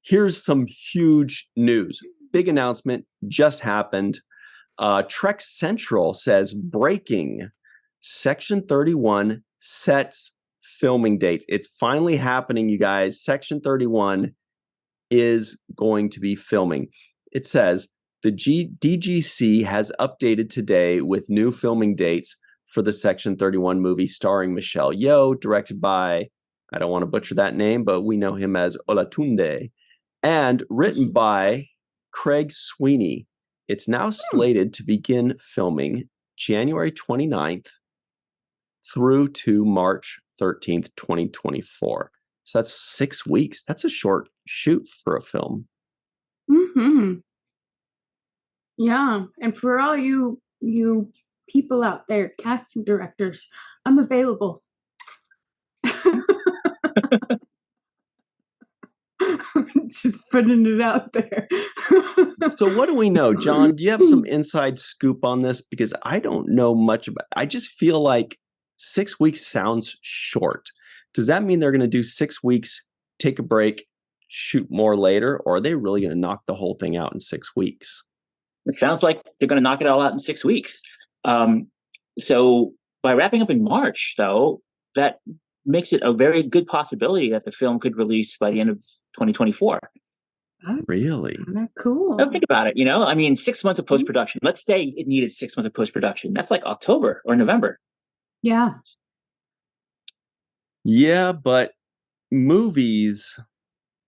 here's some huge news. Big announcement just happened. Trek Central says breaking. Section 31 sets filming dates. It's finally happening, you guys. Section 31 is going to be filming. It says the DGC has updated today with new filming dates for the Section 31 movie starring Michelle Yeoh, directed by, I don't want to butcher that name, but we know him as Olatunde, and written by Craig Sweeney. It's now slated to begin filming January 29th through to March 13th, 2024. So that's 6 weeks. That's a short shoot for a film. Mm-hmm. Yeah. And for all you people out there, casting directors, I'm available. Just putting it out there. So what do we know? John, do you have some inside scoop on this? Because I don't know much about it. I just feel like 6 weeks sounds short. Does that mean they're going to do 6 weeks, take a break, shoot more later? Or are they really going to knock the whole thing out in 6 weeks? It sounds like they're going to knock it all out in 6 weeks. So by wrapping up in March, though, that makes it a very good possibility that the film could release by the end of 2024. That's really cool. Now, think about it. I mean, 6 months of post-production. Let's say it needed 6 months of post-production. That's like October or November. Yeah. Yeah, but movies,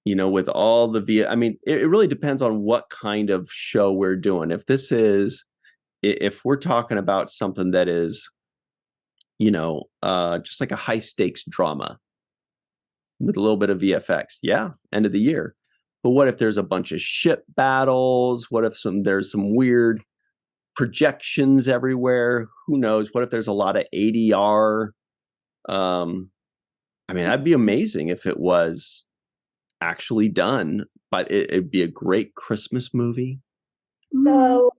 with all the I mean, it really depends on what kind of show we're doing. If we're talking about something that is, just like a high stakes drama with a little bit of VFX, yeah, end of the year. But what if there's a bunch of ship battles? What if there's some weird projections everywhere? Who knows? What if there's a lot of ADR? I mean, that'd be amazing if it was actually done, but it'd be a great Christmas movie. So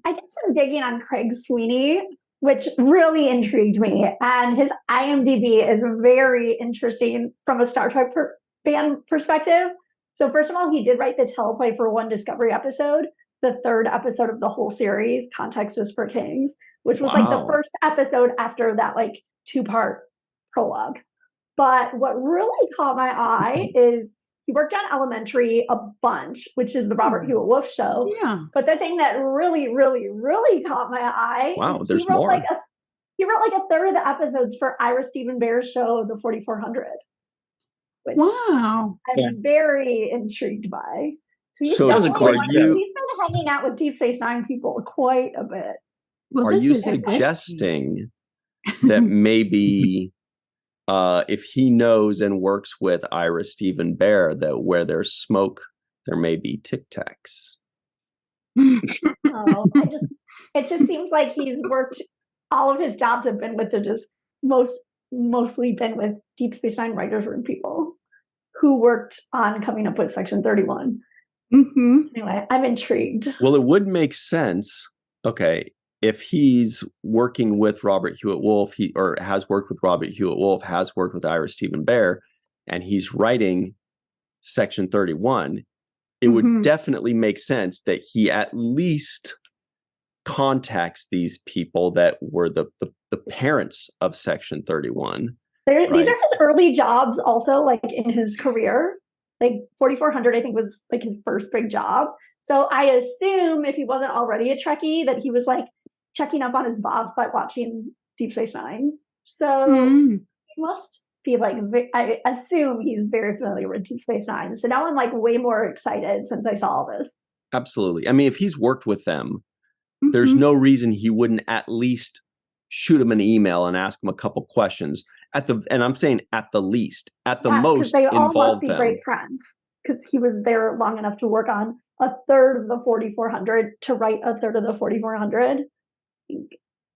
I did some digging on Craig Sweeney, which really intrigued me. And his IMDb is very interesting from a Star Trek fan perspective. So first of all, he did write the teleplay for one Discovery episode, the third episode of the whole series, Context is for Kings, which was like the first episode after that like 2-part prologue. But what really caught my eye is he worked on Elementary a bunch, which is the Robert Hewitt Wolf show. Yeah. But the thing that really, really, really caught my eye is there's more. He wrote like a third of the episodes for Ira Stephen Bear's show, The 4400. Which I'm very intrigued by. So he's been hanging out with Deep Space Nine people quite a bit. Well, are you suggesting that maybe if he knows and works with Ira Stephen Bear, that where there's smoke, there may be Tic Tacs? It just seems like he's worked. All of his jobs have been with mostly been with Deep Space Nine writers' room people who worked on coming up with Section 31. Mm-hmm. Anyway, I'm intrigued. Well, it would make sense. Okay, if he's working with Robert Hewitt Wolf, has worked with Robert Hewitt Wolf, has worked with Ira Stephen Bear, and he's writing Section 31, it would definitely make sense that he at least contacts these people that were the parents of Section 31. These are his early jobs also, like in his career. Like 4400, I think, was like his first big job. So I assume if he wasn't already a Trekkie, that he was like checking up on his boss by watching Deep Space Nine. So he must be like, I assume he's very familiar with Deep Space Nine. So now I'm like way more excited since I saw all this. Absolutely. I mean, if he's worked with them, there's no reason he wouldn't at least shoot him an email and ask him a couple questions. And I'm saying at the least, at the most, they all involve must be them. Great friends, because he was there long enough to work on a third of the 4400 to write a third of the 4400.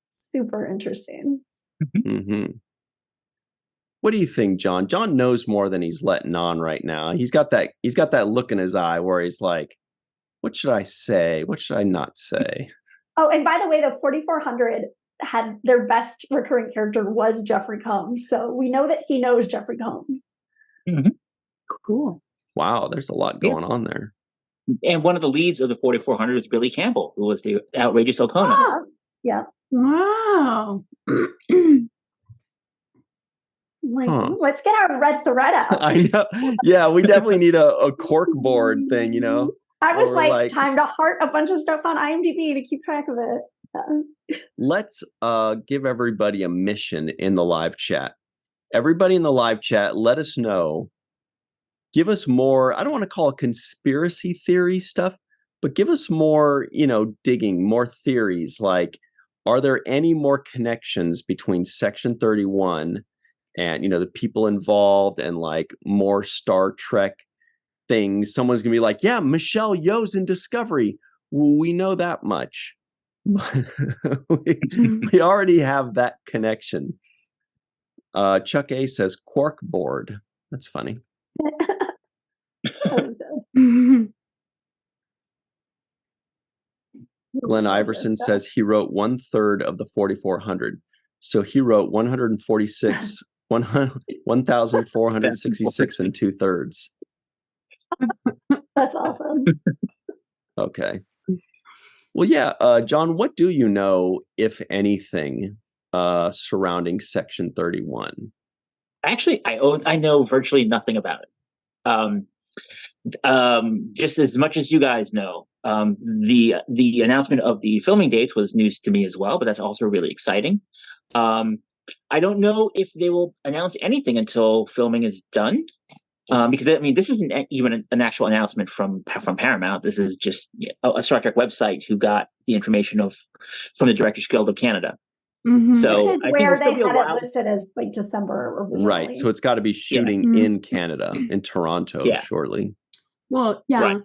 Super interesting. What do you think, John? John knows more than he's letting on right now. He's got that look in his eye where he's like, what should I say? What should I not say? Oh, and by the way, the 4400 had their best recurring character was Jeffrey Combs. So we know that he knows Jeffrey Combs. Cool. Wow, there's a lot Yeah. going on there. And one of the leads of the 4400 is Billy Campbell, who was the outrageous O'Connor. Ah, yeah. Wow. Like, Huh. let's get our red thread out. I know. Yeah, we definitely need a cork board thing, you know. I was Or like, time to heart a bunch of stuff on IMDb to keep track of it. Let's give everybody a mission in the live chat. Everybody in the live chat, let us know. Give us more, I don't want to call it conspiracy theory stuff, but give us more, digging, more theories. Like, are there any more connections between Section 31 and, the people involved and like more Star Trek things? Someone's going to be like, yeah, Michelle Yeoh's in Discovery. Well, we know that much. we already have that connection. Chuck A says cork board. That's funny. Glenn Iverson says he wrote 1/3 of the 4400. So he wrote 1,466 and 2/3. That's awesome. Okay. Well, yeah, John, what do you know, if anything, surrounding Section 31? Actually, I know virtually nothing about it. Just as much as you guys know. The announcement of the filming dates was news to me as well, but that's also really exciting. I don't know if they will announce anything until filming is done. Because this isn't even an actual announcement from Paramount. This is just a Star Trek website who got the information from the Directors Guild of Canada. Mm-hmm. So I where they had it listed as like December originally. Right. So it's got to be shooting in Canada, in Toronto, shortly. Well, yeah,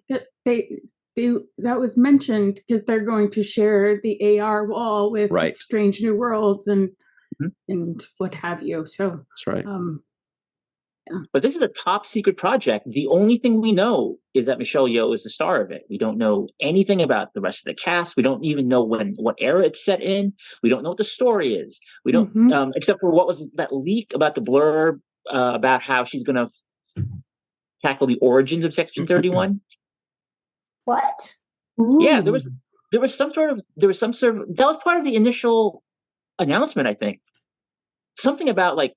that was mentioned because they're going to share the AR wall with Strange New Worlds and what have you. So that's right. But this is a top secret project. The only thing we know is that Michelle Yeoh is the star of it. We don't know anything about the rest of the cast. We don't even know what era it's set in. We don't know what the story is. We don't, except for what was that leak about the blurb about how she's going to tackle the origins of Section 31. What? Ooh. Yeah, there was some sort of that was part of the initial announcement, I think. Something about like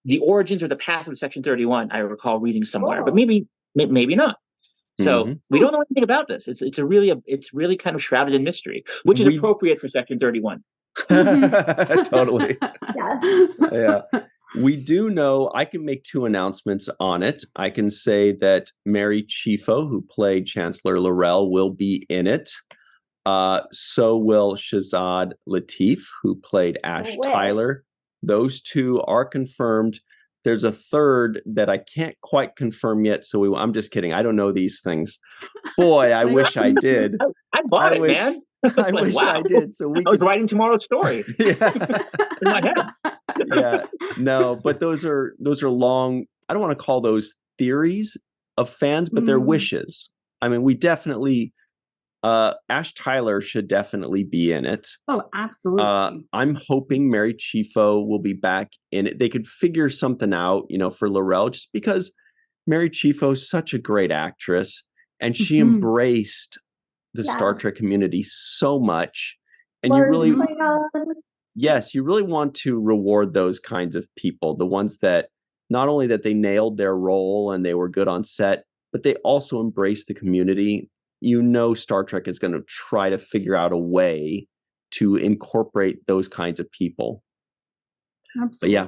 the origins or the past of Section 31, I recall reading somewhere, but maybe not. So we don't know anything about this. It's really kind of shrouded in mystery, which is appropriate for Section 31. Totally. Yes. Yeah. We do know, I can make 2 announcements on it. I can say that Mary Chieffo, who played Chancellor Laurel, will be in it. So will Shazad Latif, who played Ash Tyler. Those 2 are confirmed. There's a third that I can't quite confirm yet. So I'm just kidding. I don't know these things. Boy, I wish I did. I bought it, man. I wish I did. So I was writing tomorrow's story. Yeah. In my head. Yeah. No, but those are long. I don't want to call those theories of fans, but they're wishes. I mean, we definitely. Ash Tyler should definitely be in it. Oh, absolutely. I'm hoping Mary Chieffo will be back in it. They could figure something out, for Laurel, just because Mary Chieffo is such a great actress and she embraced the Star Trek community so much. And you really want to reward those kinds of people, the ones that not only that they nailed their role and they were good on set, but they also embraced the community. Star Trek is going to try to figure out a way to incorporate those kinds of people. Absolutely. But yeah,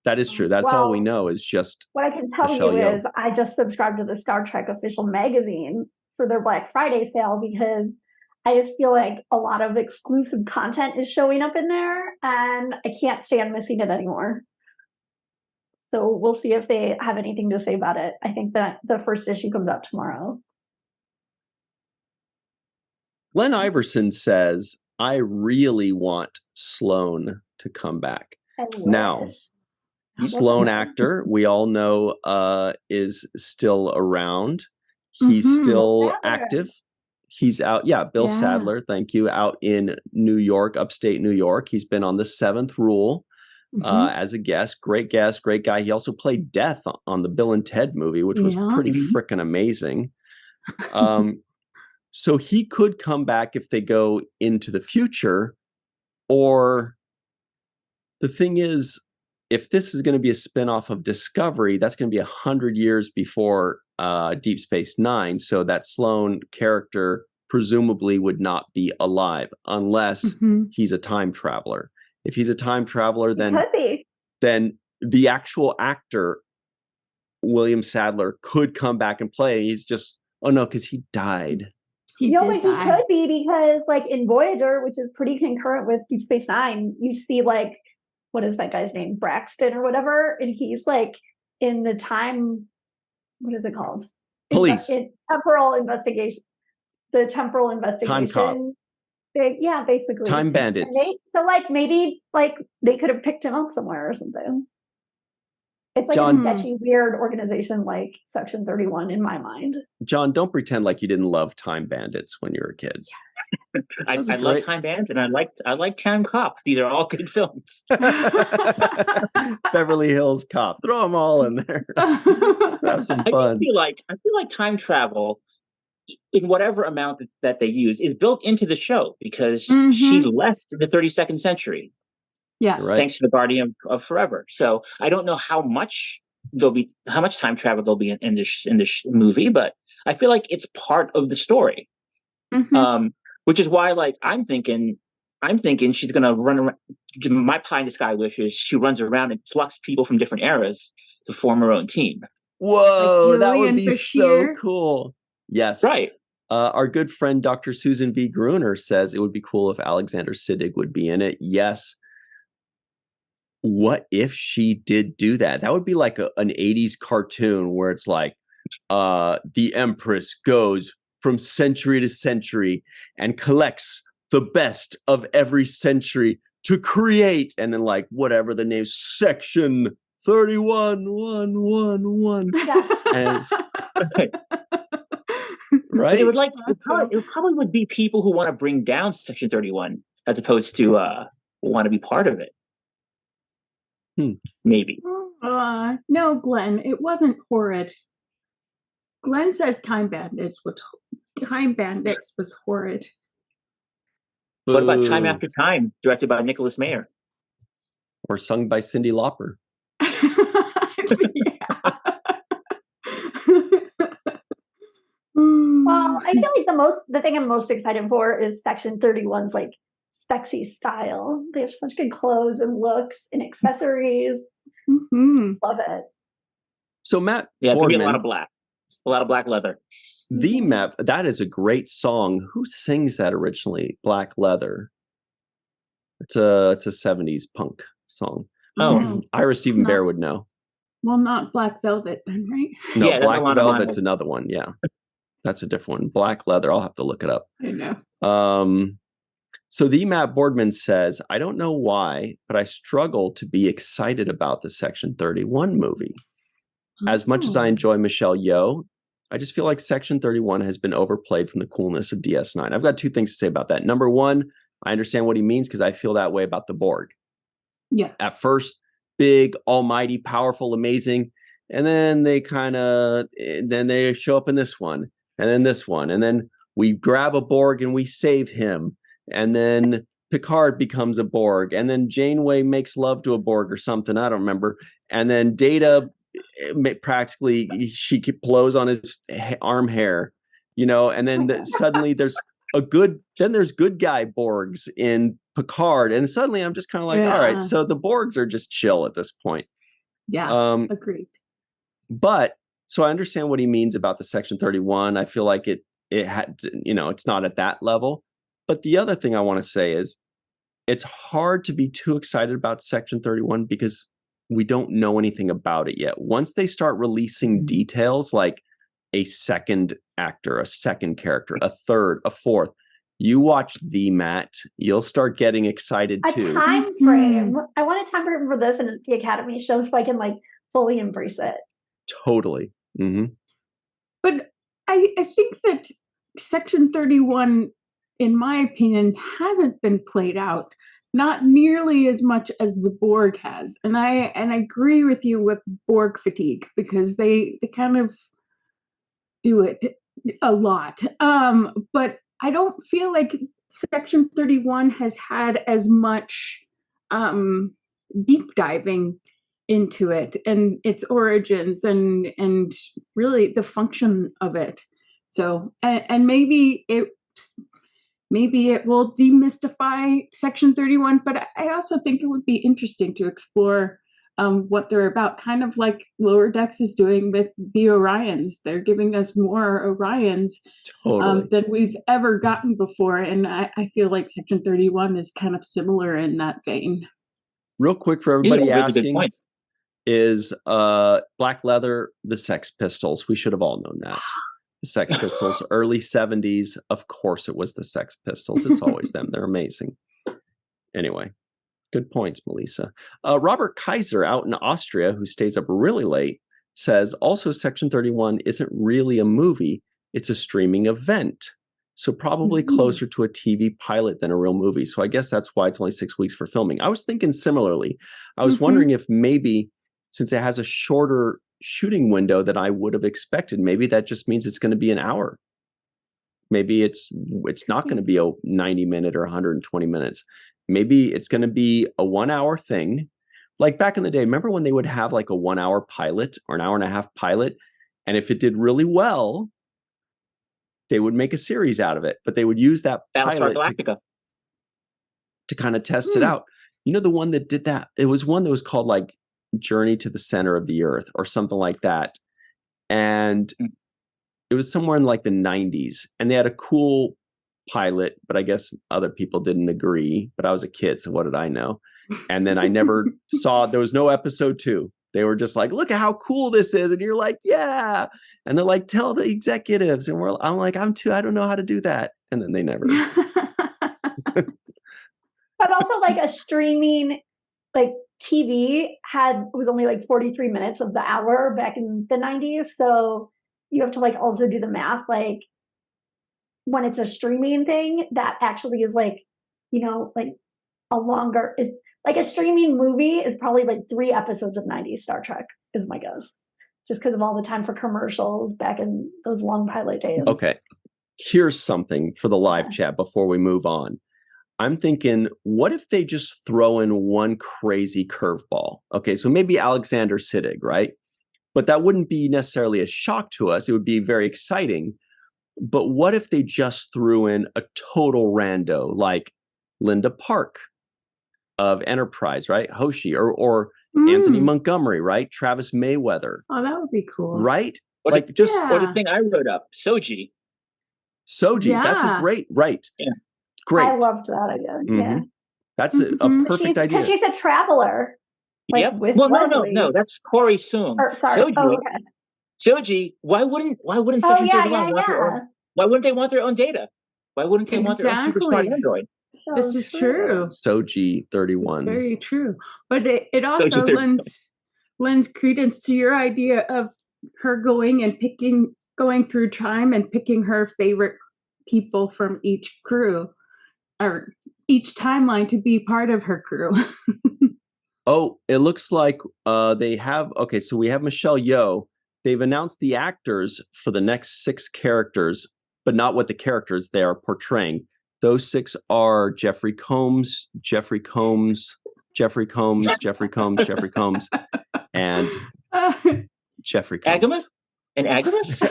that is true. That's all we know is just what I can tell Michelle you Yeoh. is I just subscribed to the Star Trek official magazine for their Black Friday sale because I just feel like a lot of exclusive content is showing up in there and I can't stand missing it anymore. So we'll see if they have anything to say about it. I think that the first issue comes out tomorrow. Glenn Iverson says, I really want Sloane to come back. Now, Sloane actor, we all know, is still around. He's still active. He's out. Yeah, Bill Sadler, thank you. Out in New York, upstate New York. He's been on the 7th Rule. as a guest. Great guy. He also played Death on the Bill and Ted movie, which was pretty freaking amazing. So he could come back if they go into the future. Or the thing is, if this is going to be a spinoff of Discovery, that's going to be 100 years before Deep Space Nine. So that Sloan character presumably would not be alive unless he's a time traveler. If he's a time traveler, then the actual actor, William Sadler, could come back and play. He's just, because he died. He could be, because like in Voyager, which is pretty concurrent with Deep Space Nine, you see like, what is that guy's name? Braxton or whatever. And he's like in the time, what is it called? Police. Temporal investigation. The temporal investigation. Time cop. Yeah, basically. Time bandits. So like maybe like they could have picked him up somewhere or something. It's like John, a sketchy, weird organization like Section 31 in my mind. John, don't pretend like you didn't love Time Bandits when you were a kid. Yes. I love Time Bandits, and I like Time Cop. These are all good films. Beverly Hills Cop. Throw them all in there. Let's have some fun. I feel like time travel, in whatever amount that they use, is built into the show because she left in the 32nd century. Yes, right. Thanks to the Guardian of Forever. So I don't know how much time travel there'll be in this movie, but I feel like it's part of the story. Which is why, like, I'm thinking she's gonna run around. My pie in the sky wish is she runs around and plucks people from different eras to form her own team. Whoa, like that would be so cool. Yes, right. Our good friend Dr. Susan V. Gruner says it would be cool if Alexander Siddig would be in it. Yes. What if she did do that? That would be like an 80s cartoon where it's like the Empress goes from century to century and collects the best of every century to create, and then like whatever the name, Section 31-111. And right? But it probably would be people who want to bring down Section 31 as opposed to want to be part of it. Maybe. No, Glenn, it wasn't horrid. Glenn says Time Bandits was horrid. What about Time After Time, directed by Nicholas Meyer? Or sung by Cyndi Lauper? Well, I feel like the thing I'm most excited for is Section 31's like sexy style. They have such good clothes and looks and accessories. Love it. So Matt, Boardman, be a lot of black leather. The Map, that is a great song. Who sings that originally? Black Leather. It's a 70s punk song. Oh, Ira Stephen Bear would know. Well, not Black Velvet then, right? No, yeah, Black Velvet's another one. Yeah, that's a different one. Black Leather. I'll have to look it up. I know. So the Matt Boardman says, I don't know why, but I struggle to be excited about the Section 31 movie. As much as I enjoy Michelle Yeoh, I just feel like Section 31 has been overplayed from the coolness of DS9. I've got two things to say about that. Number one, I understand what he means because I feel that way about the Borg. Yeah. At first, big, almighty, powerful, amazing. And then they they show up in this one, and then this one. And then we grab a Borg and we save him. And then Picard becomes a Borg. And then Janeway makes love to a Borg or something. I don't remember. And then Data, practically, she blows on his arm hair, and then suddenly there's good guy Borgs in Picard. And suddenly I'm just kind of like, all right, so the Borgs are just chill at this point. Yeah, agreed. But so I understand what he means about the Section 31. I feel like it had to, it's not at that level. But the other thing I want to say is it's hard to be too excited about Section 31 because we don't know anything about it yet. Once they start releasing details like a second actor, a second character, a third, a fourth, you watch the Matt, you'll start getting excited too. A time frame. I want a time frame for this and the Academy show so I can fully embrace it. Totally. But I think that Section 31, in my opinion, hasn't been played out. not nearly as much as the Borg has. And I agree with you with Borg fatigue, because they kind of do it a lot. But I don't feel like Section 31 has had as much deep diving into it and its origins and really the function of it. So, and maybe it will demystify Section 31, but I also think it would be interesting to explore what they're about, kind of like Lower Decks is doing with the Orions. They're giving us more Orions than we've ever gotten before, and I feel like Section 31 is kind of similar in that vein. Real quick for everybody asking, is Black Leather the Sex Pistols? We should have all known that. The Sex Pistols, early 70s. Of course it was the Sex Pistols. It's always them. They're amazing. Anyway, good points, Melissa. Robert Kaiser out in Austria, who stays up really late, says, also Section 31 isn't really a movie. It's a streaming event. So probably closer to a TV pilot than a real movie. So I guess that's why it's only 6 weeks for filming. I was thinking similarly. I was wondering if maybe, since it has a shorter shooting window than I would have expected, maybe that just means it's going to be an hour. Maybe it's not going to be a 90-minute or 120 minutes. Maybe it's going to be a 1 hour thing. Like back in the day, remember when they would have like a 1 hour pilot or an hour and a half pilot? And if it did really well, they would make a series out of it, but they would use that pilot to kind of test it out. You know, the one that did that, it was one that was called like Journey to the Center of the Earth or something like that. And it was somewhere in like the 90s, and they had a cool pilot, but I guess other people didn't agree, but I was a kid, so what did I know? And then I never saw, there was no episode 2. They were just like, look at how cool this is. And you're like, yeah. And they're like, tell the executives. And I'm like, I don't know how to do that. And then they never. But also like a streaming, like TV was only like 43 minutes of the hour back in the 90s. So you have to like also do the math. Like when it's a streaming thing, that actually is like, you know, like a longer, like a streaming movie is probably like 3 episodes of 90s Star Trek is my guess. Just because of all the time for commercials back in those long pilot days. Okay. Here's something for the live chat before we move on. I'm thinking, what if they just throw in one crazy curveball? Okay, so maybe Alexander Siddig, right? But that wouldn't be necessarily a shock to us. It would be very exciting. But what if they just threw in a total rando, like Linda Park of Enterprise, right? Hoshi, or Anthony Montgomery, right? Travis Mayweather. Oh, that would be cool. Right? Or like just or the thing I wrote up, Soji. Yeah. That's a great, right. Yeah. Great. I loved that idea. Yeah. That's a perfect idea. Because she's a traveler. Like, with no, that's Corey Soong. Sorry. Soji, Soji, why wouldn't Section 31 want their own? Why wouldn't they want their own data? Why wouldn't they want their own super smart android? This is true. Soji 31. It's very true. But it also lends credence to your idea of her going through time and picking her favorite people from each crew or each timeline to be part of her crew. Oh, it looks like they have, okay, so we have Michelle Yeoh. They've announced the actors for the next 6 characters, but not what the characters they are portraying. Those 6 are Jeffrey Combs, and Jeffrey Combs. Jeffrey Combs. Agamus? And Agamus?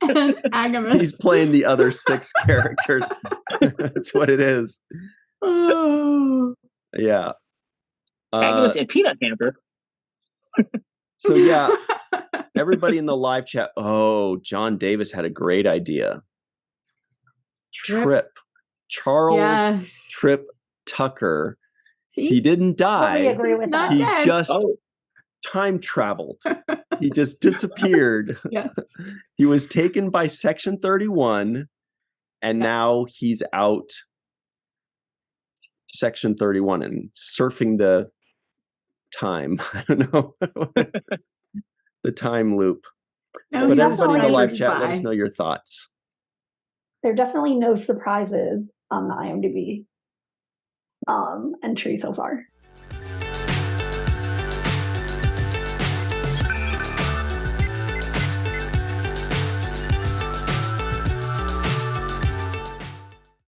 Agamus. He's playing the other 6 characters. That's what it is. Oh. Yeah. Agnes and Peanut Hamper. So yeah, everybody in the live chat. Oh, John Davis had a great idea. Trip. Charles Trip Tucker. See? He didn't die. Totally agree with that. He just time traveled. He just disappeared. Yes. He was taken by Section 31, and now he's out Section 31 and surfing the time. I don't know. The time loop. No, but everybody in the live chat, let us know your thoughts. There are definitely no surprises on the IMDb. entry so far.